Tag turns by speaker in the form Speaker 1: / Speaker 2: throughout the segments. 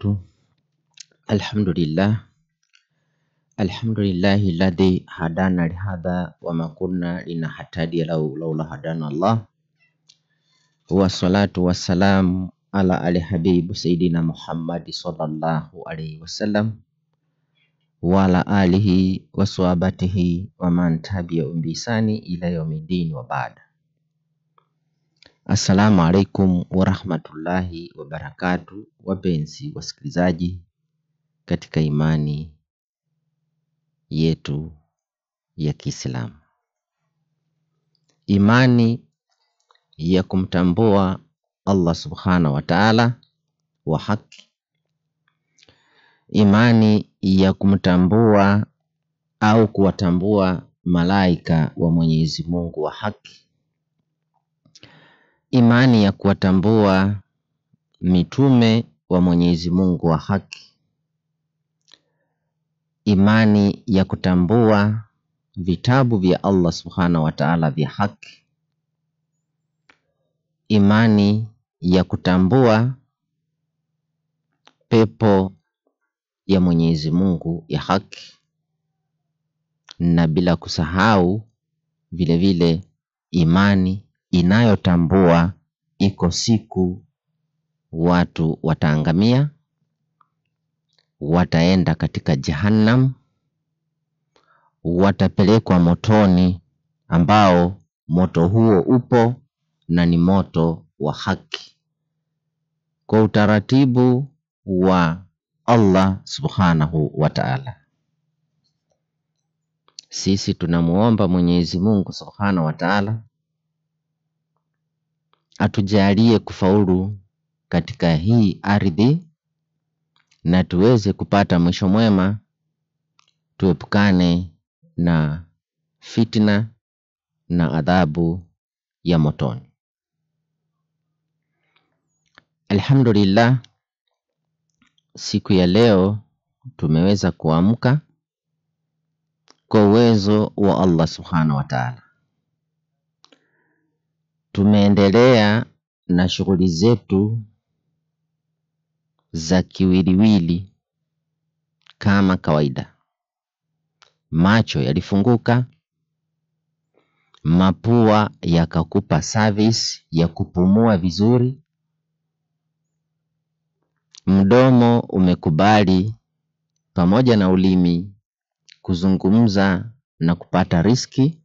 Speaker 1: وبركاته. الحمد لله الذي هدانا لهذا وما كنا لنهتدي لولا هدانا الله. والصلاة والسلام على الحبيب سيدنا محمد صلى الله عليه وسلم وعلى آله وصحبه ومن تبعهم بإحسان إلى يوم الدين وبعد. Assalamu alaikum warahmatullahi wabarakatuh, wapenzi wasikilizaji katika imani yetu ya Kiislamu. Imani ya kumtambua Allah subhanahu wa ta'ala wa haki. Imani ya kumtambua au kuwatambua malaika wa Mwenyezi Mungu wa haki. Imani ya kuwatambua mitume wa Mwenyezi Mungu wa haki. Imani ya kutambua vitabu vya Allah subhanahu wa ta'ala vya haki. Imani ya kutambua pepo ya Mwenyezi Mungu ya haki. Na bila kusahau vile vile imani inayotambua iko siku watu wataangamia, wataenda katika jahannam, watapelekwa motoni, ambao moto huo upo na ni moto wa haki kwa utaratibu wa Allah subhanahu wa ta'ala. Sisi tunamuomba Mwenyezi Mungu subhanahu wa ta'ala atujalie kufaulu katika hii ardhi na tuweze kupata mwisho mwema, tuepukane na fitna na adhabu ya motoni. Alhamdulillah, siku ya leo tumeweza kuamka kwa uwezo wa Allah subhanahu wa ta'ala. Tumeendelea na shughuli zetu za kiwiliwili kama kawaida. Macho yalifunguka, mapua yakakupa service ya kupumua vizuri, mdomo umekubali pamoja na ulimi kuzungumza na kupata riziki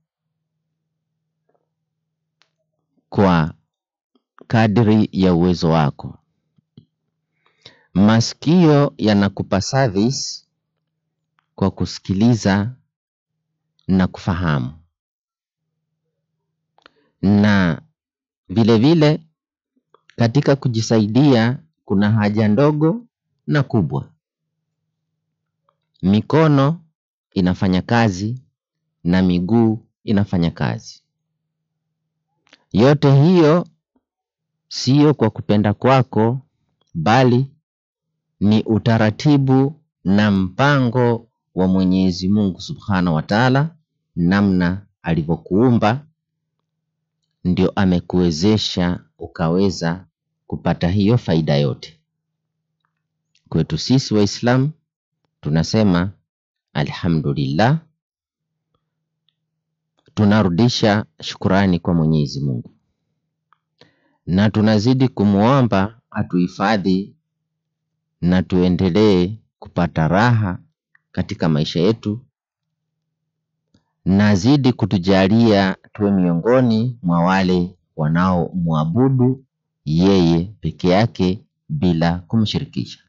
Speaker 1: kwa kadri ya uwezo wako. Masikio yanakupa service kwa kusikiliza na kufahamu. Na vile vile katika kujisaidia kuna haja ndogo na kubwa. Mikono inafanya kazi na miguu inafanya kazi. Yote hiyo sio kwa kupenda kwako, bali ni utaratibu na mpango wa Mwenyezi Mungu subhanahu wa ta'ala. Namna alivyokuumba ndio amekuwezesha ukaweza kupata hiyo faida yote. Kwetu sisi Waislamu tunasema alhamdulillah, tunarudisha shukrani kwa Mwenyezi Mungu na tunazidi kumuomba atuhifadhi na tuendelee kupata raha katika maisha yetu, na zidi kutujalia tuwe miongoni mwa wale wanaomwabudu yeye peke yake bila kumshirikisha.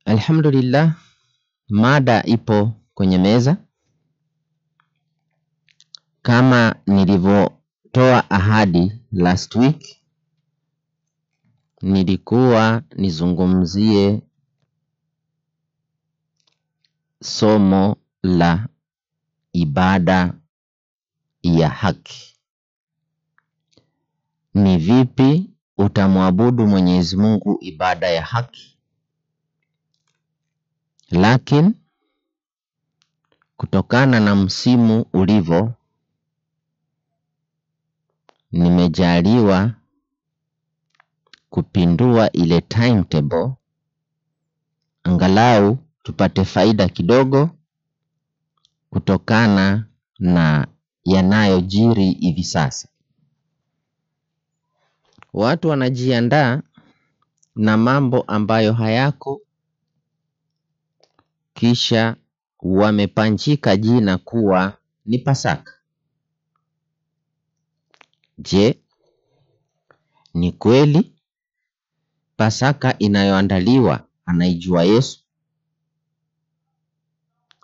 Speaker 1: Alhamdulillah, mada ipo kwenye meza. Kama nilivyotoa ahadi last week, nilikuwa nizungumzie somo la ibada ya haki. Ni vipi utamwabudu Mwenyezi Mungu ibada ya haki? Lakini kutokana na msimu ulivyo, nimejaliwa kupindua ile timetable, angalau tupate faida kidogo kutokana na yanayojiri hivi sasa. Watu wanajiandaa na mambo ambayo hayako, kisha wamepanjika jina kuwa ni Pasaka. Je, ni kweli Pasaka inayoandaliwa anaijua Yesu?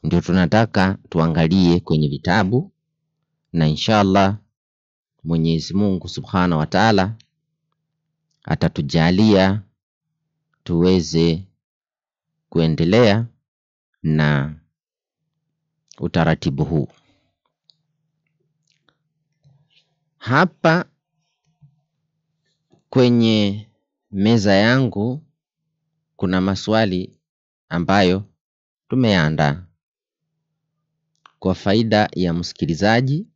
Speaker 1: Ndio tunataka tuangalie kwenye vitabu, na inshallah Mwenyezi Mungu Subhanahu wa Ta'ala atatujalia tuweze kuendelea na utaratibu huu. Hapa kwenye meza yangu kuna maswali ambayo tumeandaa kwa faida ya msikilizaji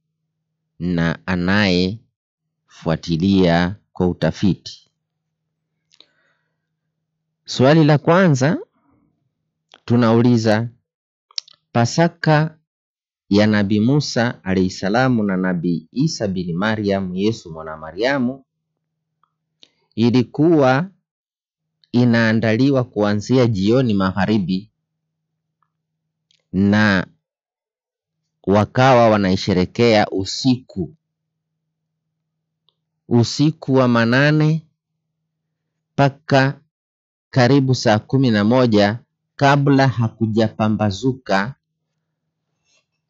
Speaker 1: na anayefuatilia kwa utafiti. Swali la kwanza tunauliza, Pasaka ya Nabii Musa alayhisalamu na Nabii Isa bin Maryam, Yesu mwana Mariamu, ilikuwa inaandaliwa kuanzia jioni magharibi na wakawa wanaisherekea usiku wa manane mpaka karibu saa 11 kabla hakujapambazuka.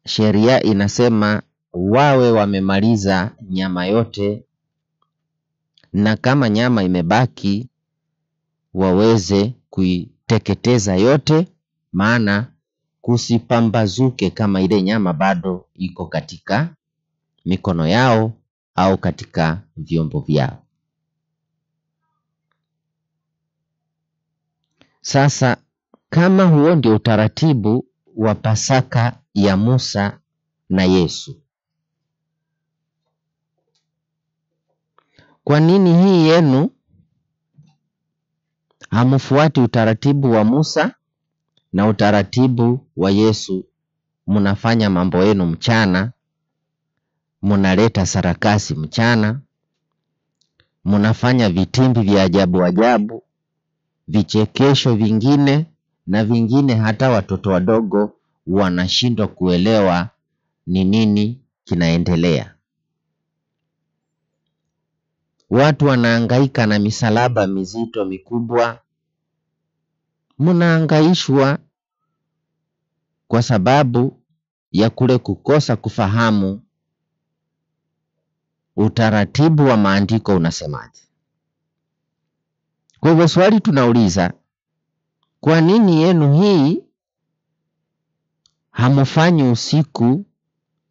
Speaker 1: Sheria inasema wawe wamemaliza nyama yote, na kama nyama imebaki waweze kuiteketeza yote, maana kusipambazuke kama ile nyama bado iko katika mikono yao au katika vyombo vyao. Sasa kama huo ndio utaratibu wa Pasaka ya Musa na Yesu, kwa nini hii yenu hamfuati utaratibu wa Musa na utaratibu wa Yesu? Mnafanya mambo yenu mchana, mnaleta sarakasi mchana, mnafanya vitimbi vya ajabu ajabu, vichekesho vingine na vingine hata watoto wadogo wanashindwa kuelewa ni nini kinaendelea. Watu wanahangaika na misalaba mizito mikubwa, mnahangaishwa kwa sababu ya kule kukosa kufahamu utaratibu wa maandiko unasemaje. Kwa hivyo swali tunauliza, kwa nini yenu hii hamufanyi usiku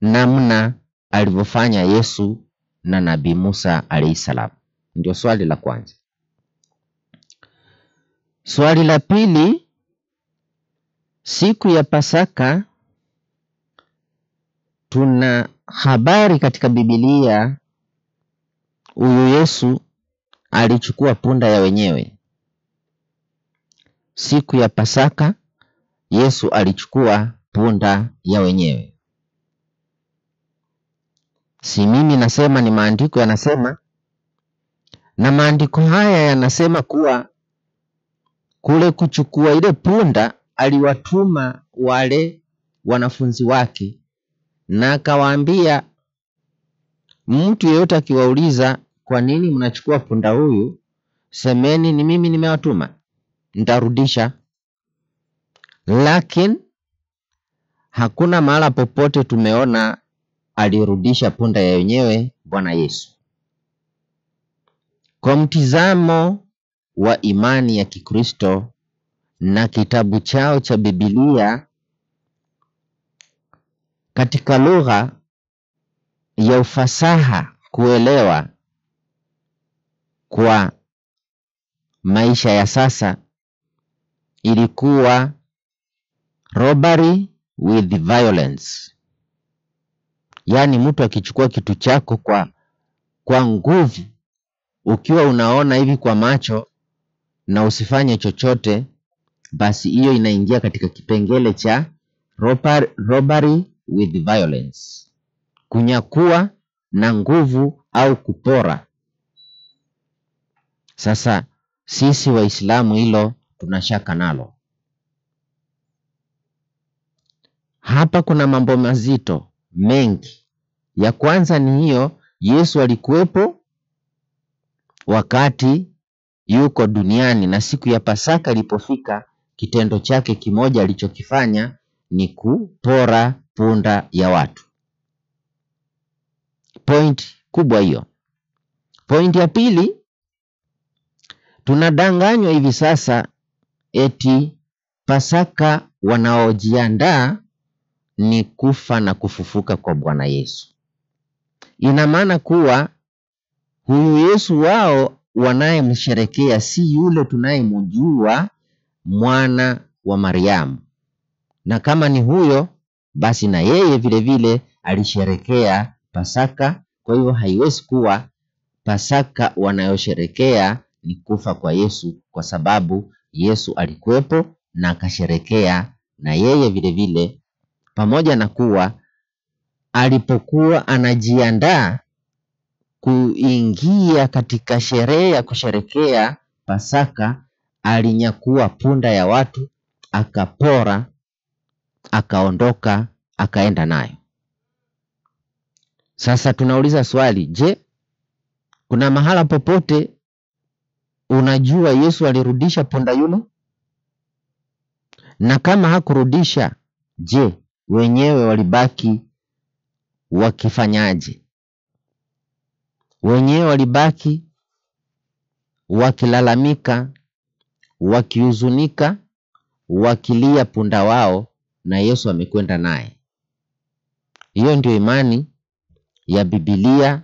Speaker 1: namna alivyofanya Yesu na Nabii Musa alayhisalam? Ndio swali la kwanza. Swali la pili, siku ya Pasaka tuna habari katika Biblia huyu Yesu alichukua punda ya wenyewe. Siku ya Pasaka Yesu alichukua punda ya wenyewe. Si mimi nasema, ni maandiko yanasema, na maandiko haya yanasema kuwa kule kuchukua ile punda aliwatuma wale wanafunzi wake, na akawaambia mtu yeyote akiwauliza kwa nini mnachukua punda huyu, semeni ni mimi nimewatuma, nitarudisha. Lakini hakuna mahala popote tumeona alirudisha punda ya wenyewe Bwana Yesu. Kwa mtizamo wa imani ya Kikristo na kitabu chao cha Biblia, katika lugha ya ufasaha kuelewa kwa maisha ya sasa, ilikuwa robbery with violence. Yani mtu akichukua kitu chako kwa nguvu Ukiwa unaona hivi kwa macho na usifanye chochote, basi hiyo inaingia katika kipengele cha robbery with violence, kunyakua na nguvu au kupora. Sasa sisi Waislamu hilo tunashaka nalo. Hapa kuna mambo mazito mengi. Ya kwanza ni hiyo, Yesu alikuwepo wakati yuko duniani, na siku ya Pasaka ilipofika, kitendo chake kimoja alichokifanya ni kupora punda ya watu. Point kubwa hiyo. Point ya pili, tunadanganywa hivi sasa eti Pasaka wanaojiandaa ni kufa na kufufuka kwa Bwana Yesu. Ina maana kuwa huyu Yesu wao wanayemsherekea si yule tunayemjua, mwana wa Mariamu. Na kama ni huyo, basi na yeye vile vile alisherekea Pasaka. Kwa hiyo haiwezi kuwa Pasaka wanayosherekea ni kufa kwa Yesu, kwa sababu Yesu alikuwepo na akasherekea na yeye vile vile, pamoja na kuwa alipokuwa anajiandaa kuingia katika sherehe ya kusherekea Pasaka, alinyakua punda ya watu, akapora, akaondoka, akaenda nayo. Sasa tunauliza swali, je, kuna mahala popote unajua Yesu alirudisha punda yule? Na kama hakurudisha, je, wenyewe walibaki wakifanyaje? Wenyewe walibaki wakilalamika, wakihuzunika, wakilia punda wao, na Yesu amekwenda naye. Hiyo ndio imani ya Biblia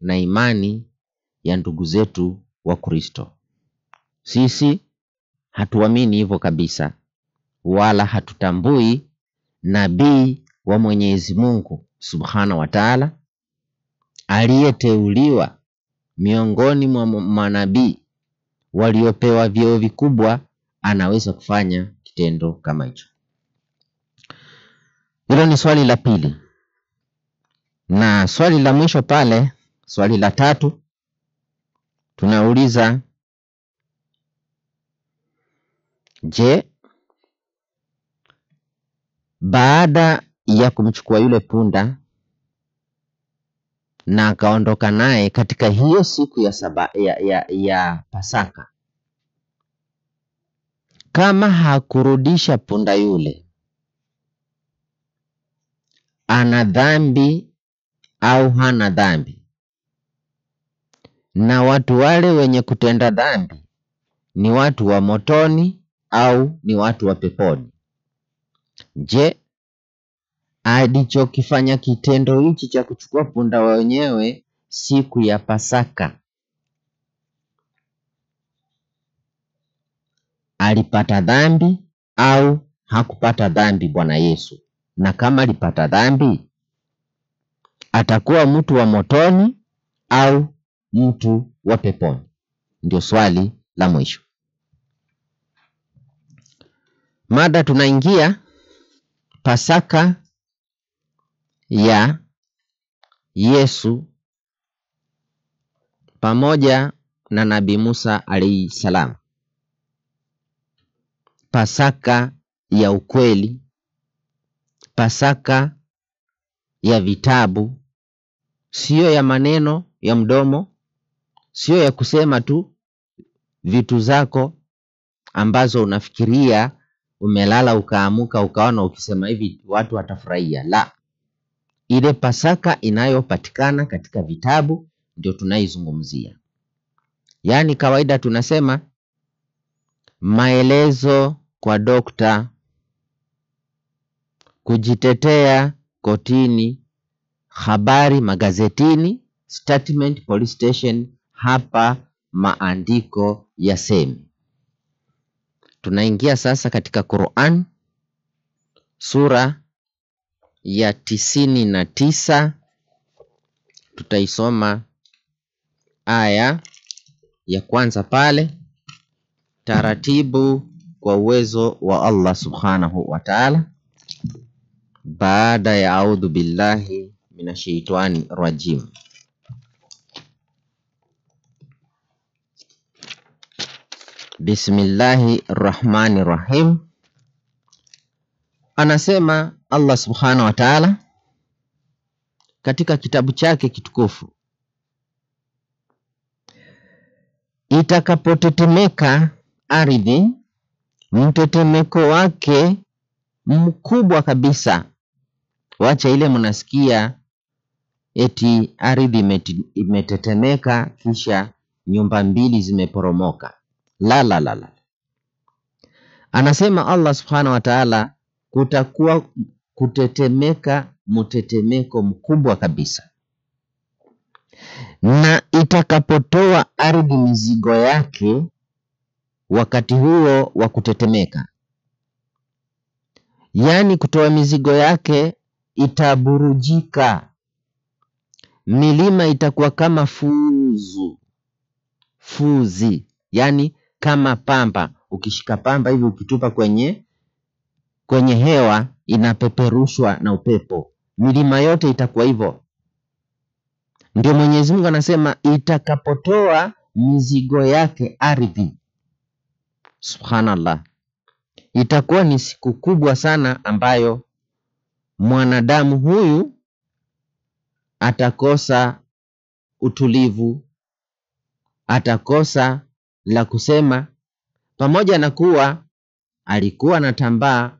Speaker 1: na imani ya ndugu zetu wa Kristo. Sisi hatuamini hivyo kabisa, wala hatutambui nabii wa Mwenyezi Mungu Subhanahu wa Ta'ala aliyeteuliwa miongoni mwa manabii waliopewa vyeo vikubwa anaweza kufanya kitendo kama hicho. Hilo ni swali la pili. Na swali la mwisho pale, swali la tatu, tunauliza, je, baada ya kumchukua yule punda na akaondoka naye katika hiyo siku ya Pasaka, kama hakurudisha punda yule, ana dhambi au hana dhambi? Na watu wale wenye kutenda dhambi ni watu wa motoni au ni watu wa peponi? Je, alichokifanya kitendo hichi cha kuchukua punda wenyewe siku ya Pasaka, alipata dhambi au hakupata dhambi Bwana Yesu? Na kama alipata dhambi, atakuwa mtu wa motoni au mtu wa peponi? Ndio swali la mwisho. Mada tunaingia Pasaka ya Yesu pamoja na Nabii Musa alayhi salam. Pasaka ya ukweli, Pasaka ya vitabu, sio ya maneno ya mdomo, sio ya kusema tu vitu zako ambazo unafikiria umelala ukaamuka ukaona ukisema hivi watu watafurahia. La, ile Pasaka inayopatikana katika vitabu ndio tunaizungumzia. Yaani kawaida tunasema maelezo kwa dokta, kujitetea kotini, habari magazetini, statement police station. Hapa maandiko yasemi. Tunaingia sasa katika Qur'an sura ya 99. Tutaisoma aya ya kwanza pale, taratibu kwa uwezo wa Allah subhanahu wa ta'ala, baada ya a'udhu billahi minashaitani rajim. Bismillahirrahmanirrahim. Anasema Allah subhanahu wa ta'ala katika kitabu chake kitukufu, itakapotetemeka ardhi mtetemeko wake mkubwa kabisa. Wacha ile mnasikia eti ardhi imetetemeka kisha nyumba mbili zimeporomoka. La. Anasema Allah subhanahu wa ta'ala kutakuwa kutetemeka mtetemeko mkubwa kabisa. Na itakapotoa ardhi mizigo yake wakati huo wa kutetemeka, yani kutoa mizigo yake, itaburujika. Milima itakuwa kama fuzi, yani kama pamba. Ukishika pamba hivi ukitupa kwenye hewa, inapeperushwa na upepo. Milima yote itakuwa hivyo. Ndio Mwenyezi Mungu anasema itakapotoa mizigo yake ardhi. Subhanallah. Itakuwa ni siku kubwa sana ambayo mwanadamu huyu atakosa utulivu, atakosa la kusema, pamoja na kuwa alikuwa anatambaa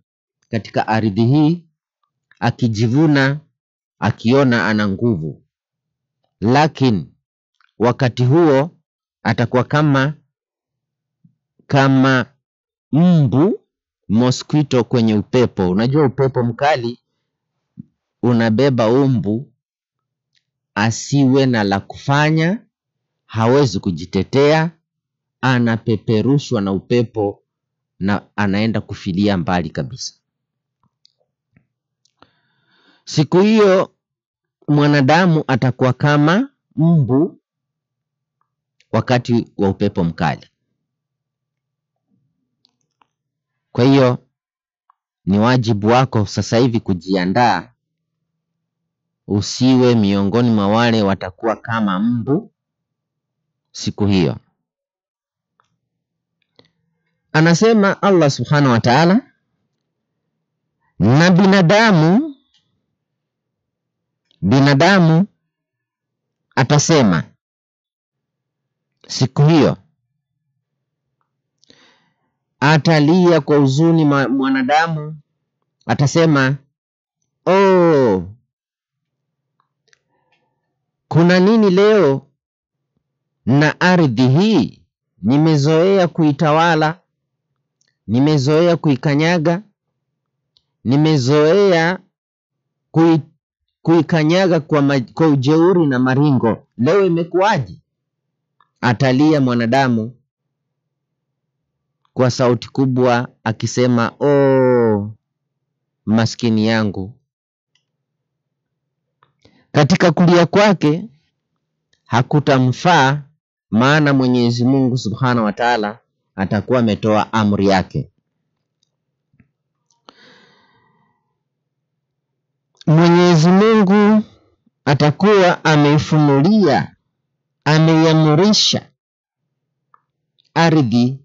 Speaker 1: katika ardhi hii akijivuna, akiona ana nguvu. Lakini wakati huo atakuwa kama mbu, mosquito kwenye upepo. Unajua upepo mkali unabeba mbu, asiwe na la kufanya, hawezi kujitetea, anapeperushwa na upepo na anaenda kufilia mbali kabisa. Siku hiyo mwanadamu atakuwa kama mbu wakati wa upepo mkali. Kwa hiyo ni wajibu wako sasa hivi kujiandaa, usiwe miongoni mwa wale watakuwa kama mbu siku hiyo. Anasema Allah subhanahu wa ta'ala, na binadamu atasema siku hiyo, atalia kwa huzuni. Mwanadamu atasema, oh, kuna nini leo na ardhi hii? Nimezoea kuitawala, nimezoea kuikanyaga, nimezoea kuikanyaga kwa ujeuri na maringo. Leo imekuwaje? Atalia mwanadamu kwa sauti kubwa akisema, oh, maskini yangu. Katika kulia kwake hakutamfaa, maana Mwenyezi Mungu subhanahu wa ta'ala atakuwa ametoa amri yake. Mwenyezi Mungu atakuwa ameifunulia, ameiamurisha ardhi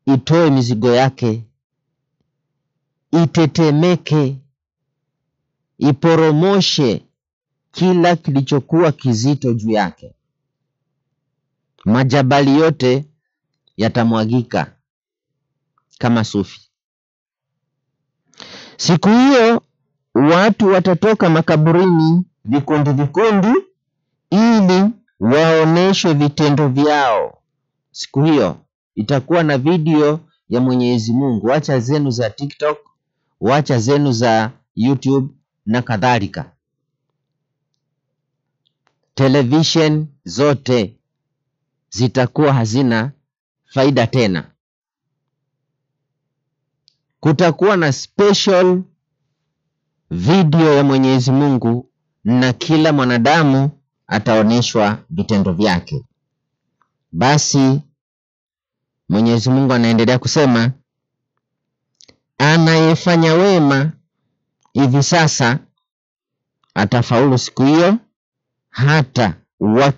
Speaker 1: itoe mizigo yake, itetemeke, iporomoshe kila kilichokuwa kizito juu yake. Majabali yote yatamwagika kama sufi. Siku hiyo watu watatoka makaburini vikundi ili waoneshwe vitendo vyao. Siku hiyo itakuwa na video ya Mwenyezi Mungu. Wacha zenu za TikTok, wacha zenu za YouTube na kadhalika. Television zote zitakuwa hazina faida tena. Kutakuwa na special video ya Mwenyezi Mungu na kila mwanadamu ataoneshwa vitendo vyake. Basi Mwenyezi Mungu anaendelea kusema, anayefanya wema hivi sasa atafaulu siku hiyo, hata wa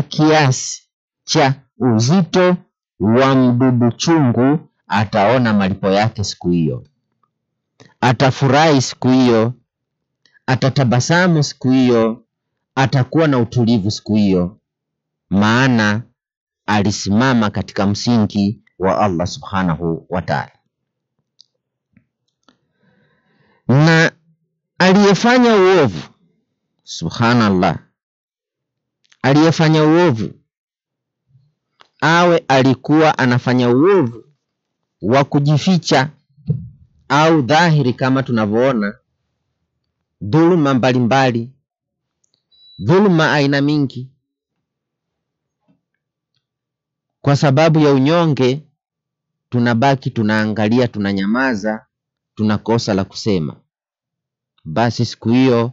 Speaker 1: kiasi cha uzito wa mdudu chungu ataona malipo yake siku hiyo. Atafurahi siku hiyo, atatabasamu siku hiyo, atakuwa na utulivu siku hiyo, maana alisimama katika msingi wa Allah subhanahu wa ta'ala. Na aliyefanya uovu, subhanallah, aliyefanya uovu, awe alikuwa anafanya uovu wa kujificha au dhahiri, kama tunavyoona dhuluma mbalimbali, dhuluma aina mingi, kwa sababu ya unyonge tunabaki tunaangalia, tunanyamaza, tunakosa la kusema. Basi siku hiyo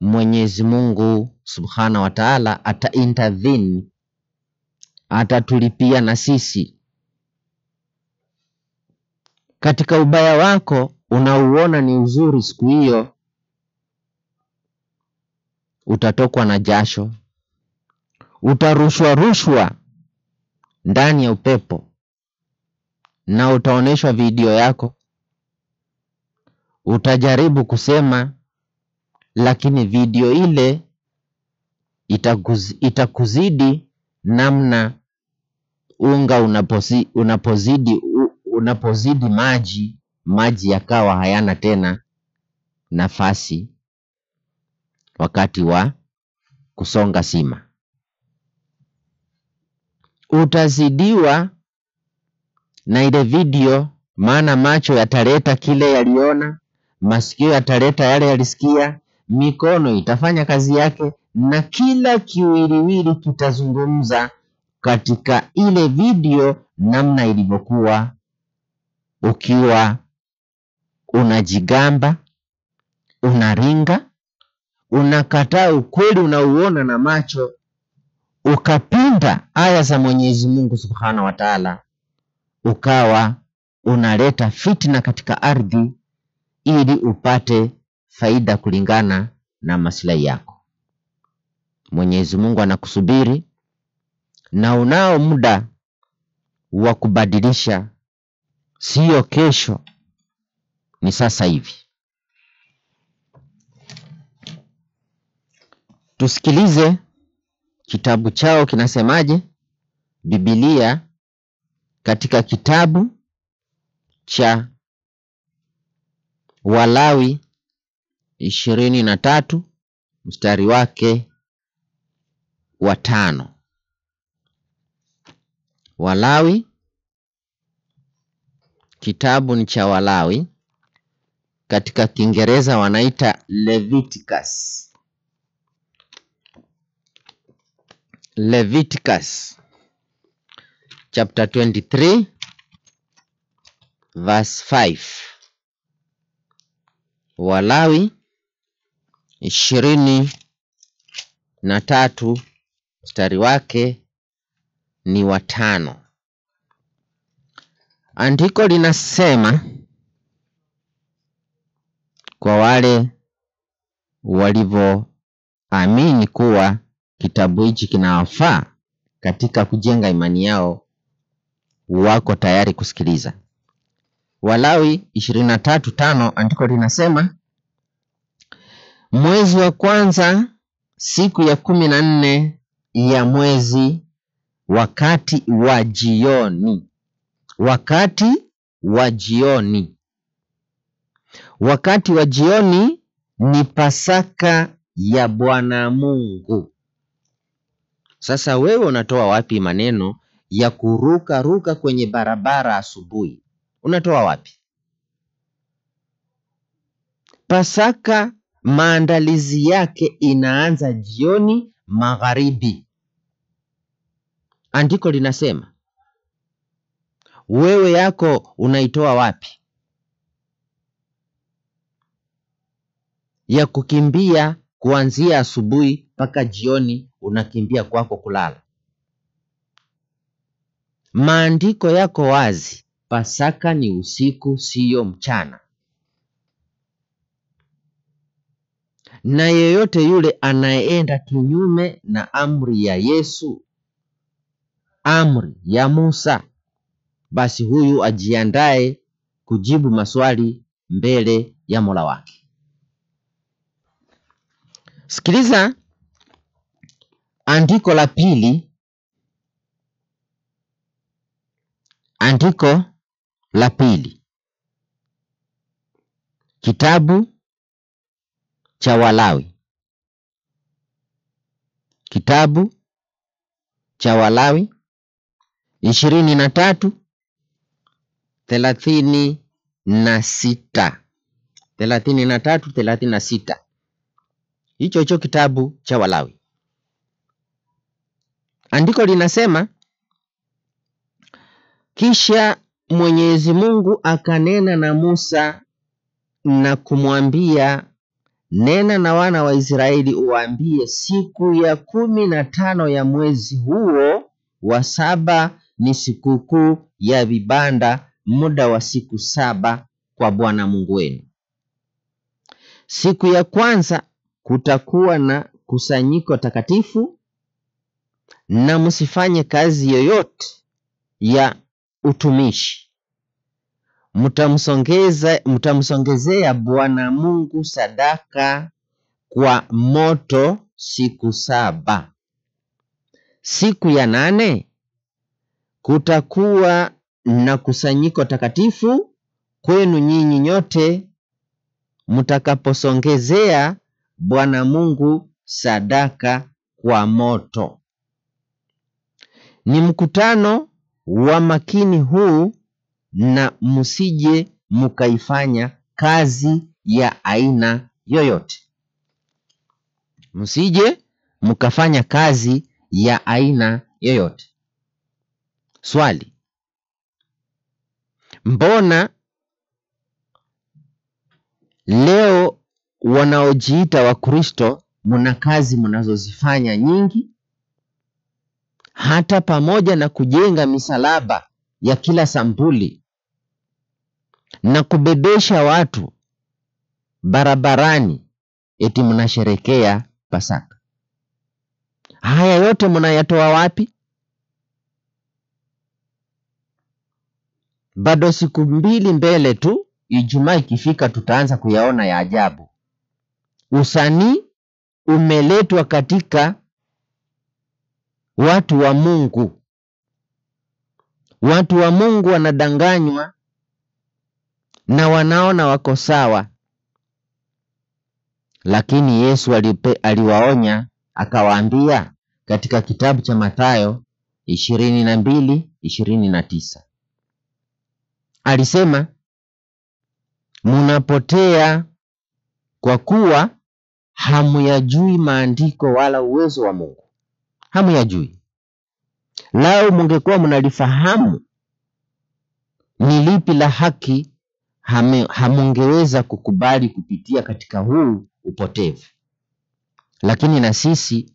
Speaker 1: Mwenyezi Mungu subhanahu wa ta'ala ata-intervene, atatulipia na sisi. Katika ubaya wako unauona ni uzuri, siku hiyo utatokwa na jasho, utarushwa ndani ya upepo, na utaoneshwa video yako. Utajaribu kusema, lakini video ile itakuzidi namna unga unapozidi maji yakawa hayana tena nafasi wakati wa kusonga sima. Utazidiwa na ile video, maana macho yataleta kile yaliona, masikio yataleta yale yalisikia, mikono itafanya kazi yake, na kila kiwiliwili kitazungumza katika ile video namna ilivyokuwa. Ukiwa unajigamba, unaringa, unakataa ukweli unauona na macho, ukapinda aya za Mwenyezi Mungu subhanahu wa ta'ala, ukawa unaleta fitna katika ardhi ili upate faida kulingana na maslahi yako. Mwenyezi Mungu anakusubiri, na unao muda wa kubadilisha. Sio kesho, ni sasa hivi. Tusikilize kitabu chao kinasemaje, Biblia, katika kitabu cha Walawi 23 mstari wake wa 5. Walawi, kitabu ni cha Walawi, katika Kiingereza wanaita Leviticus. Leviticus chapter 23 verse 5. Walawi 23 mstari wake ni wa 5. Andiko linasema, kwa wale walivyoamini kuwa kitabu hichi kinawafaa katika kujenga imani yao, wako tayari kusikiliza. Walawi 23:5, andiko linasema, mwezi wa kwanza siku ya 14 ya mwezi, wakati wa jioni. Wakati wa jioni. Wakati wa jioni ni Pasaka ya Bwana Mungu. Sasa wewe unatoa wapi maneno ya kuruka kwenye barabara asubuhi? Unatoa wapi? Pasaka maandalizi yake inaanza jioni, magharibi. Andiko linasema, wewe yako unaitoa wapi? Ya kukimbia kuanzia asubuhi mpaka jioni, unakimbia kwako kulala. Maandiko yako wazi, Pasaka ni usiku, siyo mchana. Na yeyote yule anayeenda kinyume na amri ya Yesu, amri ya Musa, basi huyu ajiandae kujibu maswali mbele ya Mola wake. Sikiliza andiko la pili. Andiko la pili, kitabu cha Walawi. Kitabu cha Walawi 23:36. Hicho kitabu cha Walawi. Andiko linasema, kisha Mwenyezi Mungu akanena na Musa na kumwambia, nena na wana wa Israeli uwaambie, siku ya 15 ya mwezi huo wa 7 ni sikukuu ya vibanda, muda wa siku 7 kwa Bwana Mungu wenu. Siku ya kwanza kutakuwa na kusanyiko takatifu, na msifanye kazi yoyote ya utumishi. Mtamsongezea Bwana Mungu sadaka kwa moto siku 7. Siku ya 8 kutakuwa na kusanyiko takatifu kwenu nyinyi nyote, mtakaposongezea Bwana Mungu sadaka kwa moto. Ni mkutano wa makini huu, na msije mkaifanya kazi ya aina yoyote. Msije mkafanya kazi ya aina yoyote. Swali: mbona leo wanaojiita Wakristo mna kazi mnazozifanya nyingi, hata pamoja na kujenga misalaba ya kila sampuli na kubebesha watu barabarani, eti mnasherekea Pasaka? Haya yote mnayatoa wapi? Bado siku 2 mbele tu, Ijumaa ikifika, tutaanza kuyaona ya ajabu. Usanii umeletwa katika watu wa Mungu. Watu wa Mungu wanadanganywa na wanaona wako sawa. Lakini Yesu aliwaonya, akawaambia katika kitabu cha Mathayo 22:29. Alisema, mnapotea kwa kuwa hamuyajui maandiko wala uwezo wa Mungu. Hamuyajui. Lau mungekuwa mnalifahamu ni lipi la haki, hamungeweza kukubali kupitia katika huu upotevu. Lakini na sisi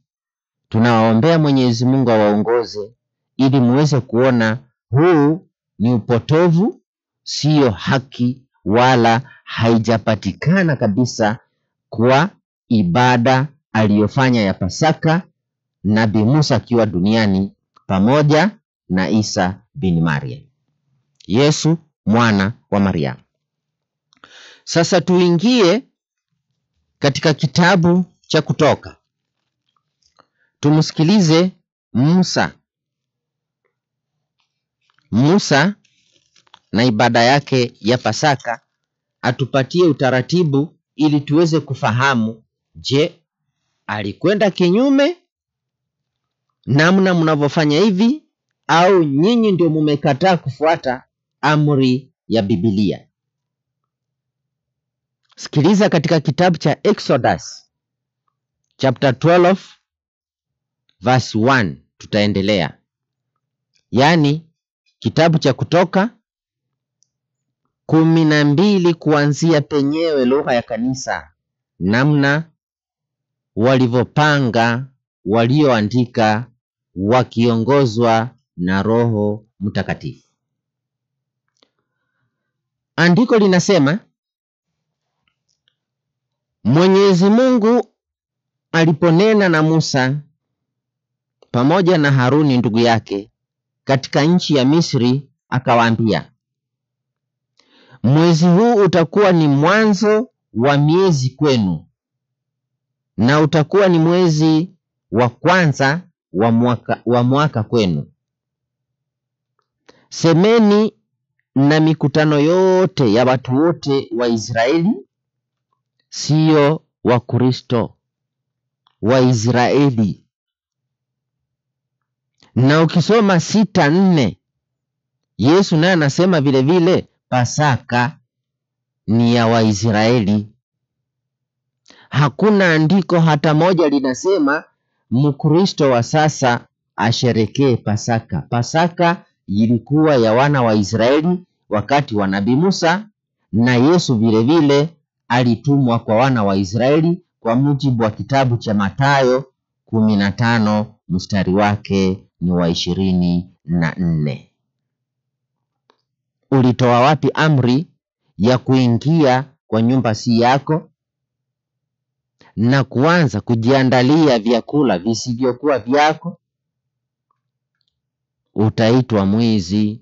Speaker 1: tunawaombea Mwenyezi Mungu awaongoze ili muweze kuona huu ni upotovu, siyo haki, wala haijapatikana kabisa kwa ibada aliyofanya ya Pasaka Nabii Musa akiwa duniani pamoja na Isa bin Maryam, Yesu mwana wa Maryam. Sasa tuingie katika kitabu cha Kutoka. Tumsikilize Musa na ibada yake ya Pasaka, atupatie utaratibu ili tuweze kufahamu, je, alikwenda kinyume namna mnavyofanya hivi, au nyinyi ndio mmekataa kufuata amri ya Biblia? Sikiliza katika kitabu cha Exodus chapter 12 verse 1, tutaendelea. Yaani kitabu cha Kutoka 12 kuanzia penyewe lugha ya kanisa, namna walivyopanga walioandika wakiongozwa na Roho Mtakatifu. Andiko linasema Mwenyezi Mungu aliponena na Musa pamoja na Haruni ndugu yake katika nchi ya Misri, akawaambia, mwezi huu utakuwa ni mwanzo wa miezi kwenu, na utakuwa ni mwezi wa kwanza wa mwaka kwenu. Semeni na mikutano yote ya watu wote wa Israeli, sio wa Kristo, wa Israeli. Na ukisoma 6:4, Yesu naye anasema vile vile Pasaka ni ya Waisraeli. Hakuna andiko hata moja linasema Mkristo wa sasa asherekee Pasaka. Pasaka ilikuwa ya wana wa Israeli wakati wa Nabii Musa, na Yesu vile vile alitumwa kwa wana wa Israeli kwa mujibu wa kitabu cha Mathayo 15 mstari wake ni wa 24. Ulitoa wapi amri ya kuingia kwa nyumba si yako na kuanza kujiandalia vyakula visivyokuwa vyako? Utaitwa mwizi,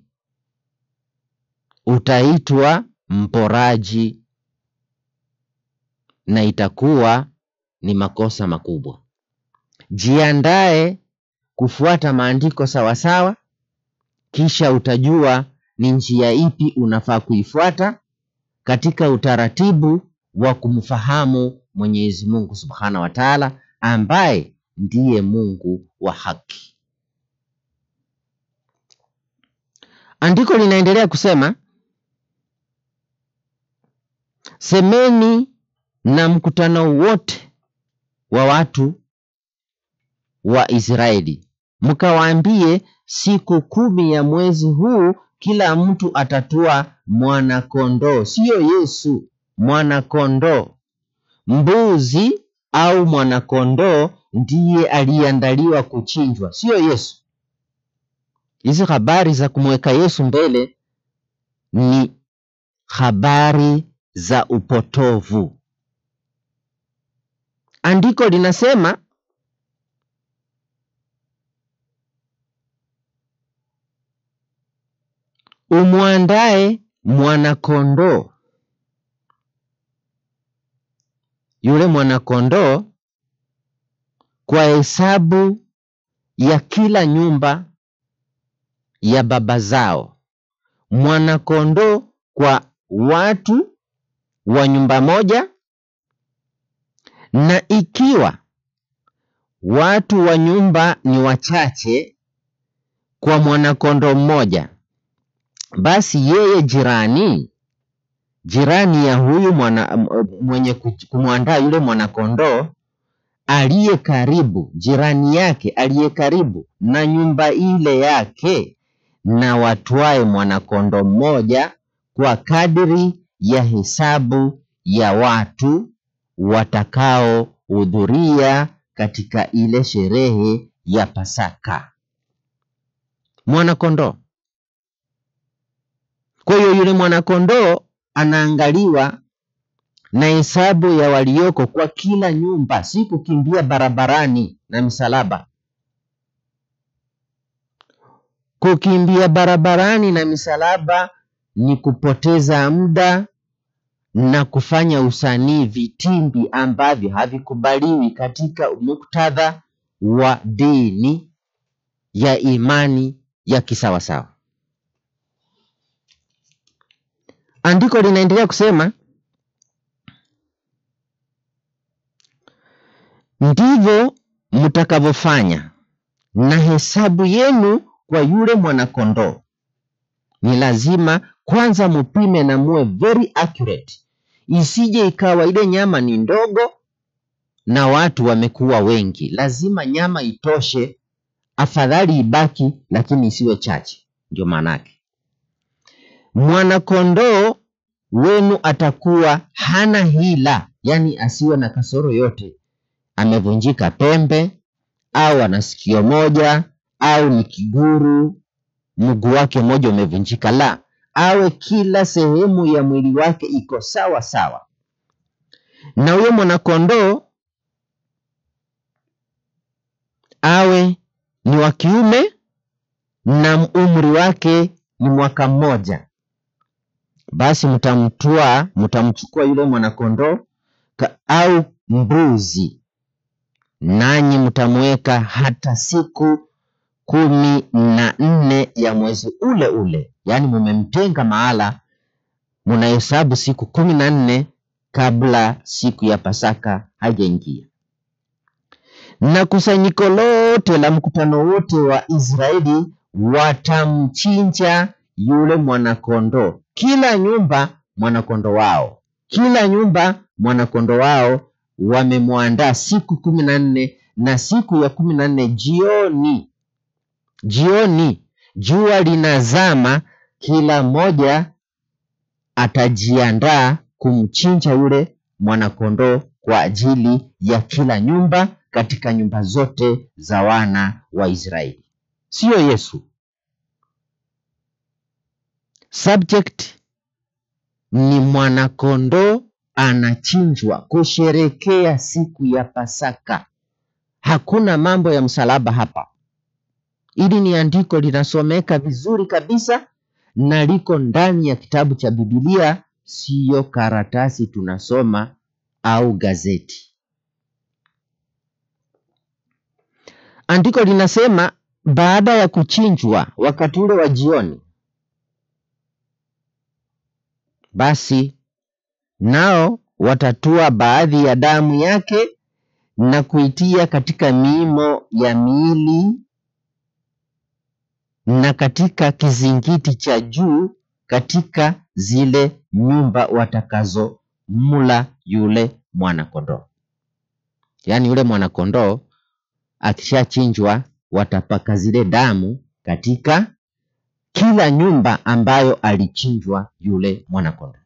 Speaker 1: utaitwa mporaji, na itakuwa ni makosa makubwa. Jiandae kufuata maandiko sawasawa, kisha utajua ni njia ipi unafaa kuifuata katika utaratibu wa kumfahamu Mwenyezi Mungu Subhanahu wa Ta'ala, ambaye ndiye Mungu wa haki. Andiko linaendelea kusema, semeni na mkutano wote wa watu wa Israeli, mkawaambie, siku 10 ya mwezi huu kila mtu atatua mwana-kondoo, sio Yesu, mwana-kondoo. Mbuzi au mwana-kondoo ndiye aliandaliwa kuchinjwa, sio Yesu. Hizi habari za kumweka Yesu mbele ni habari za upotovu. Andiko linasema umwandae mwana-kondoo. Yule mwana-kondoo kwa hesabu ya kila nyumba ya baba zao. Mwana-kondoo kwa watu wa nyumba moja, na ikiwa watu wa nyumba ni wachache kwa mwana-kondoo mmoja, basi yeye jirani ya huyu mwenye kumwandaa yule mwana-kondoo aliye karibu, jirani yake aliye karibu na nyumba ile yake, na watwae mwana-kondoo mmoja kwa kadiri ya hesabu ya watu watakao hudhuria katika ile sherehe ya Pasaka. Mwana-kondoo. Kwa hiyo yule mwana-kondoo anaangaliwa na hesabu ya walioko kwa kila nyumba, si kukimbia barabarani na misalaba. Kukimbia barabarani na misalaba ni kupoteza muda na kufanya usanii vitimbi ambavyo havikubaliwi katika muktadha wa dini ya imani ya kisawasawa. Andiko linaendelea kusema, ndivyo mtakavyofanya na hesabu yenu kwa yule mwana-kondoo. Ni lazima kwanza mupime na muwe very accurate, isije ikawa ile nyama ni ndogo na watu wamekuwa wengi. Lazima nyama itoshe, afadhali ibaki lakini isiwe chache. Ndio maana yake. Mwana-kondoo wenu atakuwa hana hila, yani asiwe na kasoro yote. Amevunjika pembe, au ana sikio moja, au ni kiguru, mguu wake mmoja umevunjika, la, awe kila sehemu ya mwili wake iko sawa sawa. Na huyo mwanakondoo awe ni wa kiume na umri wake ni mwaka mmoja. Basi mtamchukua yule mwanakondoo au mbuzi, nanyi mtamweka hata siku 14 ya mwezi ule ule. Yani mumemtenga mahala, munahesabu siku 14 kabla siku ya Pasaka haijaingia. Na kusanyiko lote la mkutano wote wa Israeli watamchinja yule mwanakondoo, kila nyumba mwanakondoo wao. Kila nyumba mwanakondoo wao wamemwandaa siku 14, na siku ya 14 jioni jua linazama, kila mmoja atajiandaa kumchinja yule mwanakondoo kwa ajili ya kila nyumba katika nyumba zote za wana wa Israeli. Sio Yesu. Subject ni mwanakondoo anachinjwa kusherekea siku ya Pasaka. Hakuna mambo ya msalaba hapa. Hili ni andiko linasomeka vizuri kabisa na liko ndani ya kitabu cha Biblia, siyo karatasi tunasoma au gazeti. Andiko linasema baada ya kuchinjwa wakati ule wa jioni, basi nao watatua baadhi ya damu yake na kuitia katika miimo ya miili na katika kizingiti cha juu katika zile nyumba watakazo mula yule mwanakondoo. Yani yule mwanakondoo akishachinjwa, watapaka zile damu katika kila nyumba ambayo alichinjwa yule mwanakondoo.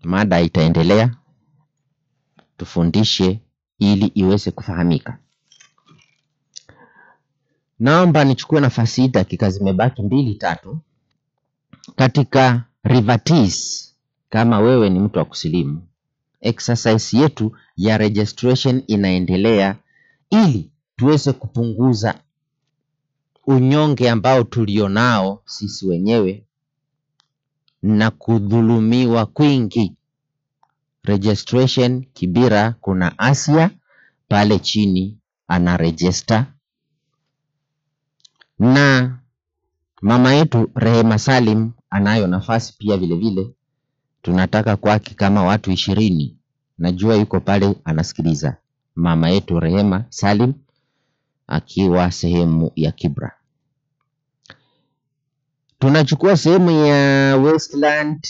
Speaker 1: Mada itaendelea, tufundishe ili iweze kufahamika. Naomba nichukue nafasi hii, dakika zimebaki 2-3, katika Rivatis. Kama wewe ni mtu wa kusilimu, exercise yetu ya registration inaendelea ili tuweze kupunguza unyonge ambao tulionao sisi wenyewe na kudhulumiwa kwingi. Registration Kibira, kuna Asia pale chini ana register, na mama yetu Rehema Salim anayo nafasi pia vile vile. Tunataka kwake kama watu 20. Najua yuko pale anasikiliza, mama yetu Rehema Salim akiwa sehemu ya Kibra. Tunachukua sehemu ya Westland,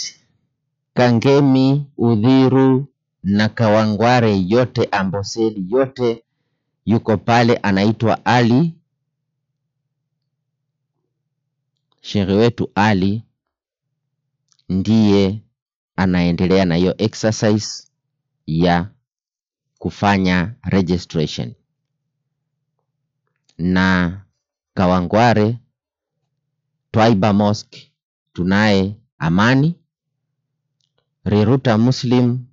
Speaker 1: Kangemi, Udhiru na Kawangware yote, Amboseli yote yuko pale, anaitwa Ali. Shehe wetu Ali ndiye anaendelea na hiyo exercise ya kufanya registration. Na Kawangware Twaiba Mosque tunaye Amani. Riruta Muslim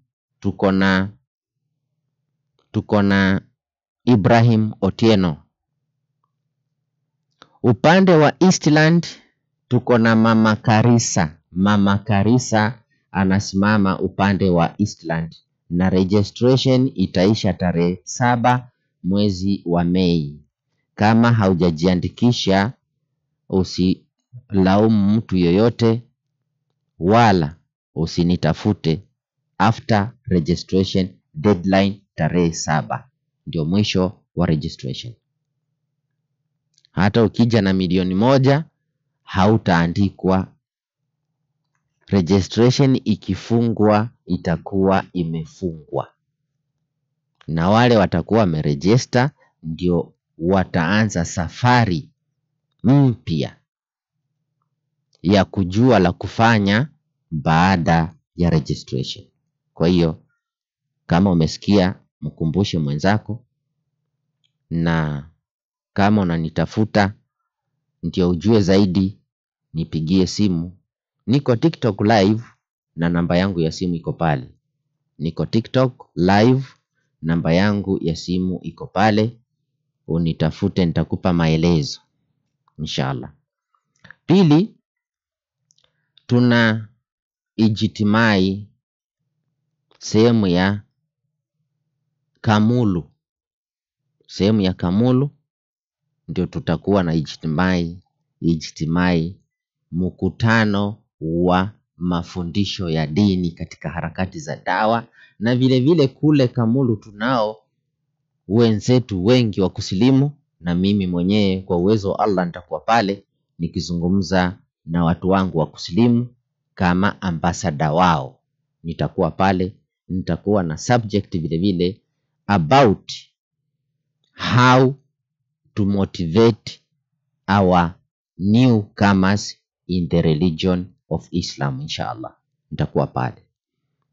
Speaker 1: tuko na Ibrahim Otieno. Upande wa Eastland tuko na Mama Karisa. Mama Karisa anasimama upande wa Eastland, na registration itaisha tarehe 7 mwezi wa Mei. Kama haujajiandikisha, usilaumu mtu yoyote wala usinitafute. After registration deadline tarehe 7 ndio mwisho wa registration. Hata ukija na 1,000,000 hautaandikwa. Registration ikifungwa itakuwa imefungwa, na wale watakuwa wameregister ndio wataanza safari mpya ya kujua la kufanya baada ya registration. Kwa hiyo kama umesikia, mkumbushe mwenzako, na Kama unanitafuta ndio ujue zaidi, nipigie simu. Niko TikTok live na namba yangu ya simu iko pale. Niko TikTok live, namba yangu ya simu iko pale. Unitafute, nitakupa maelezo inshallah. Pili, tuna ijtimai sehemu ya Kamulu. Sehemu ya Kamulu ndio tutakuwa na ijtimai mkutano wa mafundisho ya dini katika harakati za dawa. Na vile vile kule Kamulu tunao wenzetu wengi wa kusilimu, na mimi mwenyewe kwa uwezo wa Allah nitakuwa pale nikizungumza na watu wangu wa kusilimu kama ambassador wao. Nitakuwa pale, nitakuwa na subject vile vile about how to motivate our newcomers in the religion of Islam inshallah. Nitakuwa pale.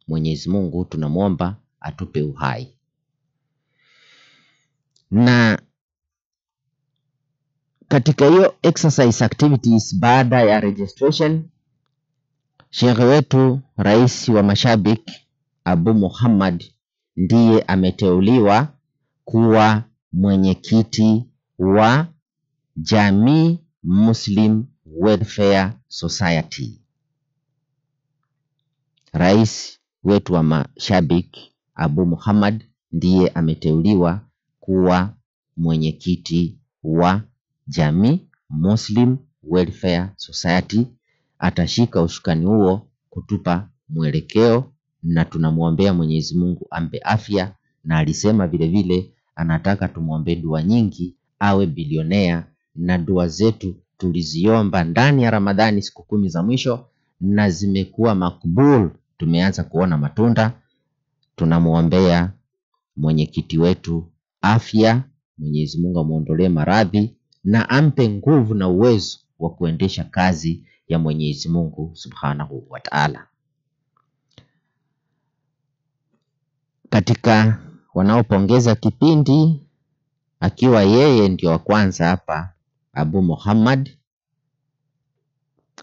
Speaker 1: Mwenyezi Mungu tunamuomba atupe uhai. Na katika hiyo exercise activities, baada ya registration, Sheikh wetu rais wa mashabiki Abu Muhammad ndiye ameteuliwa kuwa mwenyekiti wa Jamii Muslim Welfare Society. Rais wetu wa mashabiki Abu Muhammad ndiye ameteuliwa kuwa mwenyekiti wa Jamii Muslim Welfare Society. Atashika ushukani huo kutupa mwelekeo, na tunamuombea Mwenyezi Mungu ampe afya. Na alisema vile vile anataka tumuombe dua nyingi awe bilionea, na dua zetu tuliziomba ndani ya Ramadhani siku 10 za mwisho na zimekuwa makbul. Tumeanza kuona matunda. Tunamuombea mwenyekiti wetu afya, Mwenyezi Mungu amuondolee maradhi na ampe nguvu na uwezo wa kuendesha kazi ya Mwenyezi Mungu Subhanahu wa Ta'ala. Katika wanaopongeza kipindi, akiwa yeye ndio wa kwanza hapa, Abu Muhammad,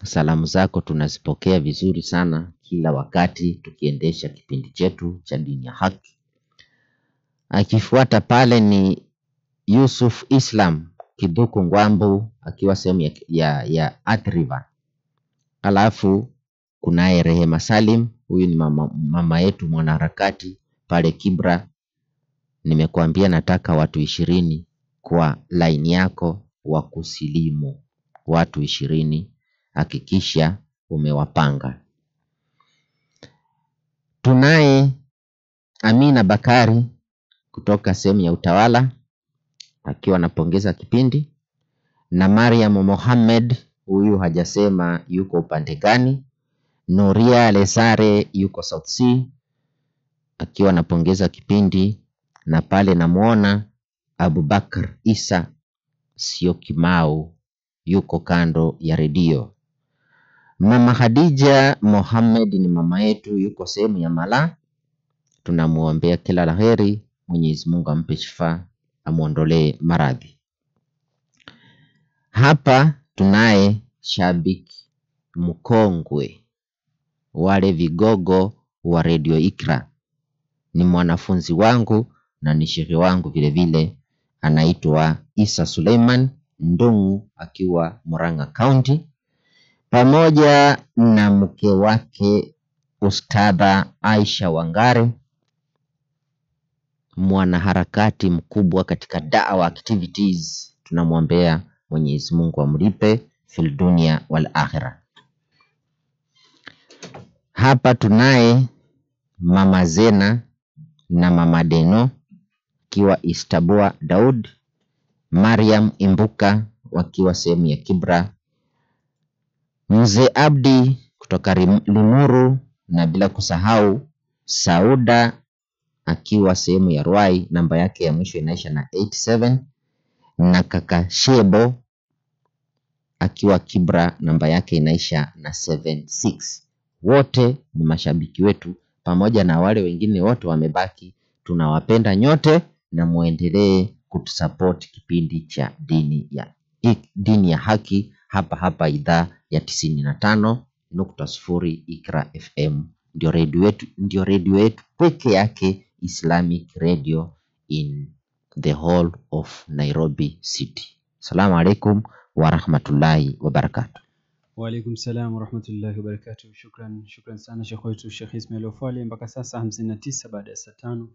Speaker 1: salamu zako tunazipokea vizuri sana kila wakati tukiendesha kipindi chetu cha Dini ya Haki. Akifuata pale ni Yusuf Islam Kiduku Ngwambu, akiwa sehemu ya Atriva. Alafu kunaye Rehema Salim, huyu ni mama yetu mwanaharakati pale Kibra. Nimekuambia nataka watu 20 kwa line yako wa kusilimu. Watu 20 hakikisha umewapanga. Tunaye Amina Bakari kutoka sehemu ya Utawala akiwa anapongeza kipindi, na Mariam Mohamed, huyu hajasema yuko upande gani. Nuria Lesare yuko South Sea akiwa anapongeza kipindi, na pale namuona Abubakar Isa sio Kimau yuko kando ya redio. Mama Khadija Mohamed ni mama yetu, yuko sehemu ya Mala. Tunamuombea kila laheri, Mwenyezi Mungu ampe shifa, amuondolee maradhi. Hapa tunaye shabiki mkongwe, wale vigogo wa Radio Ikra. Ni mwanafunzi wangu na ni shehe wangu vile vile, anaitwa Isa Suleiman Ndungu akiwa Murang'a County, pamoja na mke wake Ustadha Aisha Wangare, mwanaharakati mkubwa katika da'wa activities. Tunamwombea Mwenyezi Mungu amlipe fil dunya wal akhirah. Hapa tunaye Mama Zena na Mama Deno kiwa Istabua Daud, Mariam Imbuka wakiwa sehemu ya Kibra, Mzee Abdi kutoka Limuru, na bila kusahau Sauda akiwa sehemu ya Ruai, namba yake ya mwisho inaisha na 87, na kaka Shebo akiwa Kibra, namba yake inaisha na 76. Wote ni mashabiki wetu, pamoja na wale wengine wote wamebaki. Tunawapenda nyote na muendelee kutusupport kipindi cha dini ya haki hapa idhaa ya 95.0 Iqra FM. Ndio radio yetu peke yake Islamic radio in the whole of Nairobi City. Assalamu alaikum wa rahmatullahi wa barakatuh.
Speaker 2: Wa alaikum salam wa rahmatullahi wa barakatuh. Shukran sana Sheikh wetu Sheikh Ismail Ofwali. Mpaka sasa 59 baada ya saa 5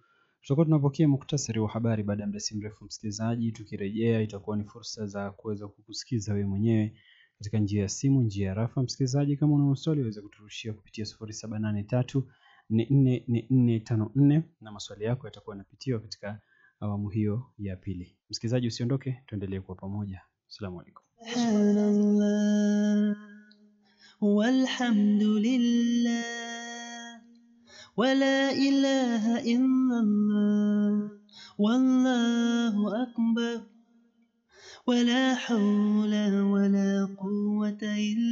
Speaker 2: tutakuwa tunapokea muktasari wa habari. Baada ya muda si mrefu, msikilizaji, tukirejea itakuwa ni fursa za kuweza kukusikiza wewe mwenyewe katika njia ya simu, njia ya rafa. Msikilizaji, kama una maswali waweza kuturushia kupitia 0783444454 na maswali yako yatakuwa yanapitiwa katika awamu hiyo ya pili. Msikilizaji, usiondoke, tuendelee kwa pamoja. Asalamu alaykum.
Speaker 3: Subhanallah walhamdulillah wala ilaha illallah wallahu akbar wala hawla wala quwwata illa